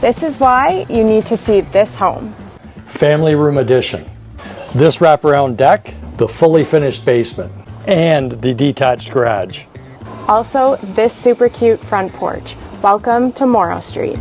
This is why you need to see this home. Family room addition. This wraparound deck, the fully finished basement, and the detached garage. Also, this super cute front porch. Welcome to Morrow Street.